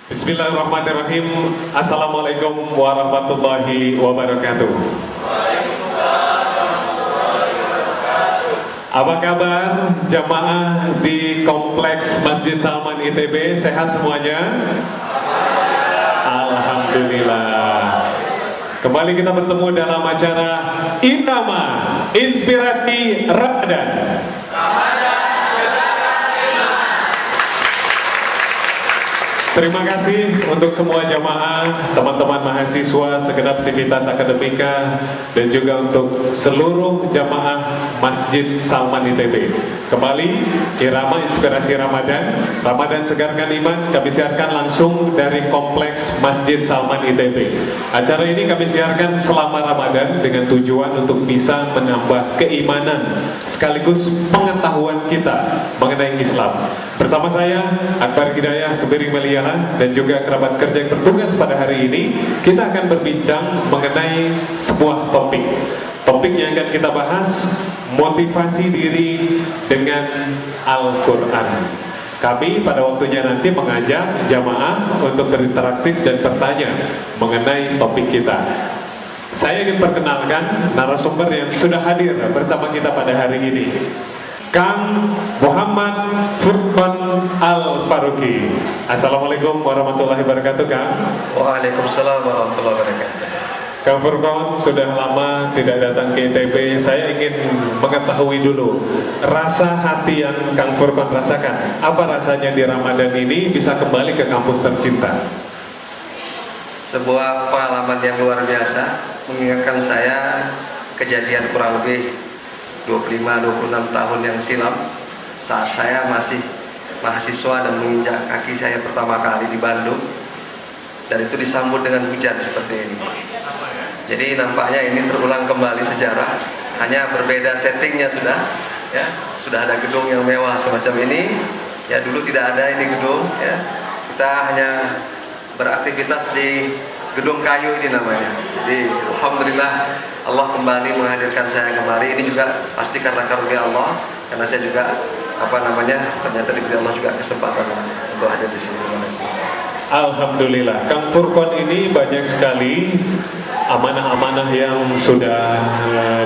Bismillahirrahmanirrahim. Assalamualaikum warahmatullahi wabarakatuh. Apa kabar jamaah di kompleks Masjid Salman ITB? Sehat semuanya? Alhamdulillah. Kembali kita bertemu dalam acara Inama Inspirasi Ramadan. Terima kasih untuk semua jamaah, teman-teman mahasiswa, segenap sivitas akademika, dan juga untuk seluruh jamaah Masjid Salman ITB. Kembali, Irama Inspirasi Ramadan, Ramadan Segarkan Iman, kami siarkan langsung dari Kompleks Masjid Salman ITB. Acara ini kami siarkan selama Ramadan dengan tujuan untuk bisa menambah keimanan sekaligus pengetahuan kita mengenai Islam. Bersama saya, Akbar Hidayah Sebiring Meliana, dan juga kerabat kerja yang bertugas pada hari ini, kita akan berbincang mengenai sebuah topik. Topik yang akan kita bahas, motivasi diri dengan Al-Quran. Kami pada waktunya nanti mengajak jamaah untuk berinteraktif dan bertanya mengenai topik kita. Saya ingin perkenalkan narasumber yang sudah hadir bersama kita pada hari ini, Kang Muhammad Furqan Al-Faruqi. Assalamualaikum warahmatullahi wabarakatuh, Kang. Waalaikumsalam warahmatullahi wabarakatuh. Kang Furqan sudah lama tidak datang ke ITB. Saya ingin mengetahui dulu rasa hati yang Kang Furqan rasakan. Apa rasanya di Ramadan ini bisa kembali ke kampus tercinta? Sebuah pengalaman yang luar biasa, mengingatkan saya kejadian kurang lebih 25-26 tahun yang silam, saat saya masih mahasiswa dan menginjak kaki saya pertama kali di Bandung, dan itu disambut dengan hujan seperti ini. Jadi nampaknya ini terulang kembali sejarah, hanya berbeda settingnya sudah ada gedung yang mewah semacam ini. Ya, dulu tidak ada ini gedung, ya. Kita hanya beraktivitas di gedung kayu ini namanya. Jadi alhamdulillah Allah kembali menghadirkan saya kemari. Ini juga pasti karena karunia Allah, karena saya juga ternyata diberi Allah juga kesempatan untuk hadir di sini. Alhamdulillah, Kang Furqan ini banyak sekali amanah-amanah yang sudah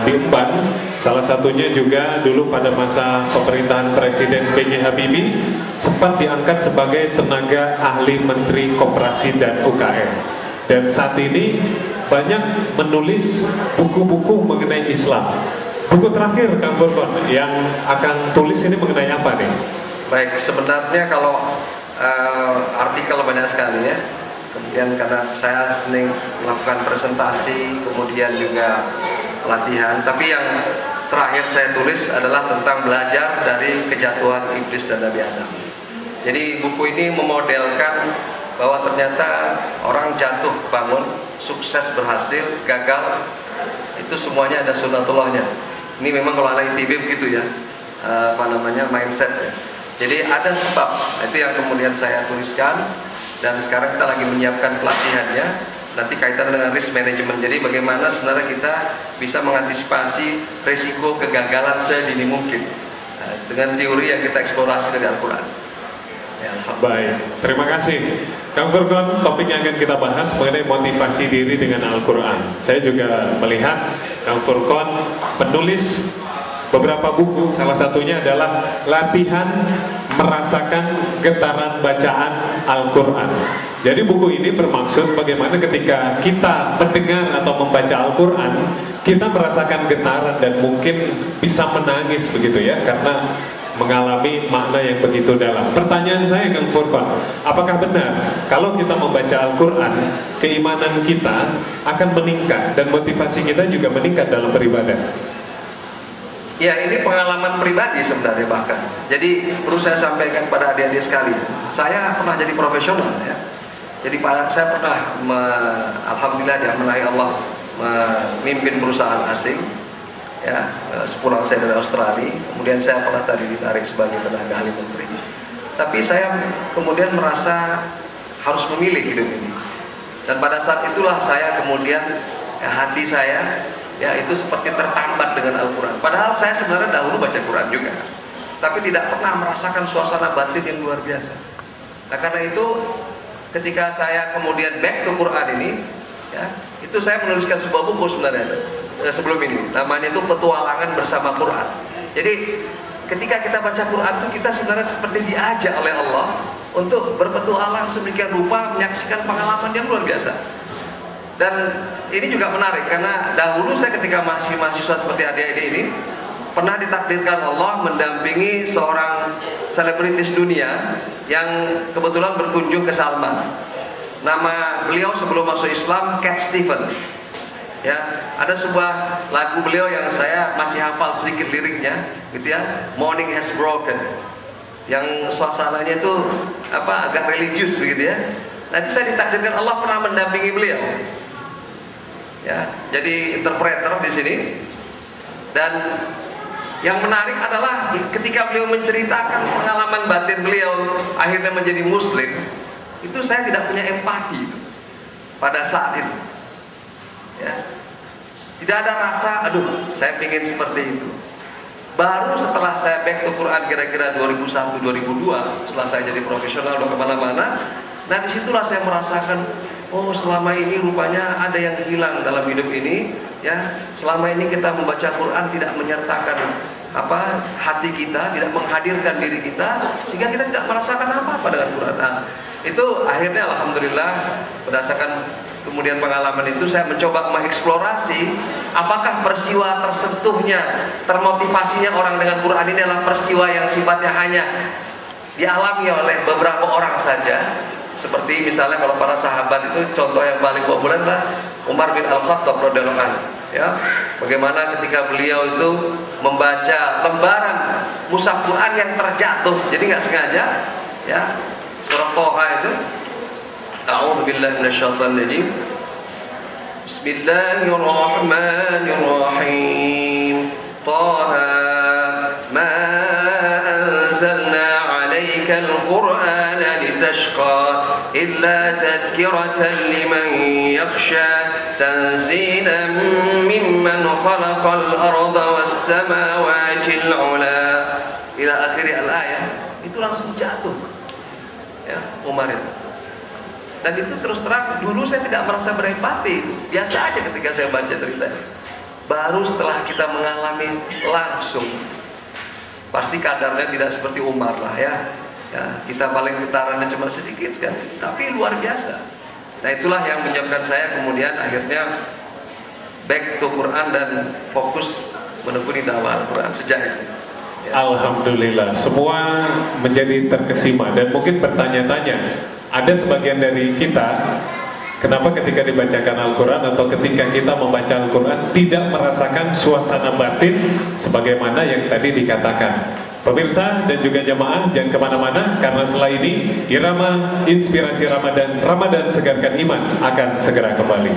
diemban. Salah satunya juga dulu pada masa pemerintahan Presiden B.J. Habibie sempat diangkat sebagai tenaga ahli Menteri Koperasi dan UKM. Dan saat ini banyak menulis buku-buku mengenai Islam. Buku terakhir Kang Furqan yang akan tulis ini mengenai apa nih? Baik, sebenarnya kalau artikel banyak sekali ya. Kemudian karena saya sering melakukan presentasi, kemudian juga pelatihan. Tapi yang terakhir saya tulis adalah tentang belajar dari kejatuhan iblis dan Nabi Adam. Jadi buku ini memodelkan bahwa ternyata orang jatuh bangun, sukses berhasil, gagal, itu semuanya ada sunatullahnya. Ini memang kalau anak ITB begitu ya, mindset ya. Jadi ada sebab, itu yang kemudian saya tuliskan, dan sekarang kita lagi menyiapkan pelatihannya, nanti kaitan dengan risk management. Jadi bagaimana sebenarnya kita bisa mengantisipasi risiko kegagalan sedini mungkin, dengan teori yang kita eksplorasi dari Al-Quran. Ya, baik, terima kasih Kang Furqan. Topik yang akan kita bahas mengenai motivasi diri dengan Al-Quran. Saya juga melihat Kang Furqan menulis beberapa buku, salah satunya adalah Latihan Merasakan Getaran Bacaan Al-Quran. Jadi buku ini bermaksud bagaimana ketika kita mendengar atau membaca Al-Quran, kita merasakan getaran dan mungkin bisa menangis begitu ya, karena mengalami makna yang begitu dalam. Pertanyaan saya Kang Furqan, apakah benar kalau kita membaca Al-Quran, keimanan kita akan meningkat dan motivasi kita juga meningkat dalam beribadah? Ya, ini pengalaman pribadi sebenarnya bahkan. Jadi perlu saya sampaikan pada adik-adik sekalian, saya pernah jadi profesional ya. Jadi saya pernah alhamdulillah diamanai Allah memimpin perusahaan asing ya, sepulang saya dari Australia. Kemudian saya pernah tadi ditarik sebagai tenaga ahli menteri. Tapi saya kemudian merasa harus memilih hidup ini. Dan pada saat itulah saya kemudian hati saya ya itu seperti tertambat dengan Al-Quran. Padahal saya sebenarnya dahulu baca Quran juga, tapi tidak pernah merasakan suasana batin yang luar biasa. Nah karena itu ketika saya kemudian back ke Quran ini, ya, itu saya menuliskan sebuah buku sebenarnya sebelum ini, namanya itu Petualangan Bersama Quran. Jadi ketika kita baca Quran itu kita sebenarnya seperti diajak oleh Allah untuk berpetualang sedemikian rupa, menyaksikan pengalaman yang luar biasa. Dan ini juga menarik karena dahulu saya ketika masih mahasiswa seperti adik-adik ini pernah ditakdirkan Allah mendampingi seorang selebritis dunia yang kebetulan berkunjung ke Salman. Nama beliau sebelum masuk Islam Cat Stevens. Ya, ada sebuah lagu beliau yang saya masih hafal sedikit liriknya, gitu ya, Morning Has Broken, yang suasananya itu agak religius, gitu ya. Nanti saya ditakdirkan Allah pernah mendampingi beliau, ya, jadi interpreter di sini. Dan yang menarik adalah ketika beliau menceritakan pengalaman batin beliau akhirnya menjadi Muslim, itu saya tidak punya empati pada saat itu. Ya. Tidak ada rasa, aduh, saya ingin seperti itu. Baru setelah saya back to Quran kira-kira 2001-2002, setelah saya jadi profesional udah kemana-mana, nah disitulah saya merasakan, oh selama ini rupanya ada yang hilang dalam hidup ini, ya. Selama ini kita membaca Quran tidak menyertakan hati kita, tidak menghadirkan diri kita, sehingga kita tidak merasakan apa-apa dengan Quran. Nah, itu akhirnya alhamdulillah berdasarkan kemudian pengalaman itu saya mencoba mengeksplorasi apakah peristiwa tersentuhnya, termotivasinya orang dengan Quran ini adalah peristiwa yang sifatnya hanya dialami oleh beberapa orang saja, seperti misalnya kalau para sahabat itu contoh yang paling populer adalah Umar bin Al-Khattab radhiyallahu anhu, ya, bagaimana ketika beliau itu membaca lembaran mushaf Quran yang terjatuh, jadi nggak sengaja, ya, surah Toha itu, A'udzu billahi minasyaitonir rajim. Bismillahirrahmanirrahim. Taha ma anzalna 'alaikal Qur'ana litashqa illa tadhkiratan liman yakhsha tanzilan mimman khalaqal arda was samawati al-'ula ila akhir al-ayah. Itu langsung jatuh, ya, Umar itu. Dan itu terus terang dulu saya tidak merasa berempati, biasa aja ketika saya baca cerita. Baru setelah kita mengalami langsung, pasti kadarnya tidak seperti Umar lah, ya. Ya, kita paling getarannya cuma sedikit kan, tapi luar biasa. Nah itulah yang menyebabkan saya kemudian akhirnya back to Quran dan fokus menekuni dakwah Al-Quran sejak itu. Ya. Alhamdulillah, semua menjadi terkesima dan mungkin bertanya-tanya. Ada sebagian dari kita, kenapa ketika dibacakan Al-Quran atau ketika kita membaca Al-Quran tidak merasakan suasana batin sebagaimana yang tadi dikatakan. Pemirsa dan juga jamaah jangan kemana-mana, karena setelah ini irama inspirasi Ramadan, Ramadan segarkan iman akan segera kembali.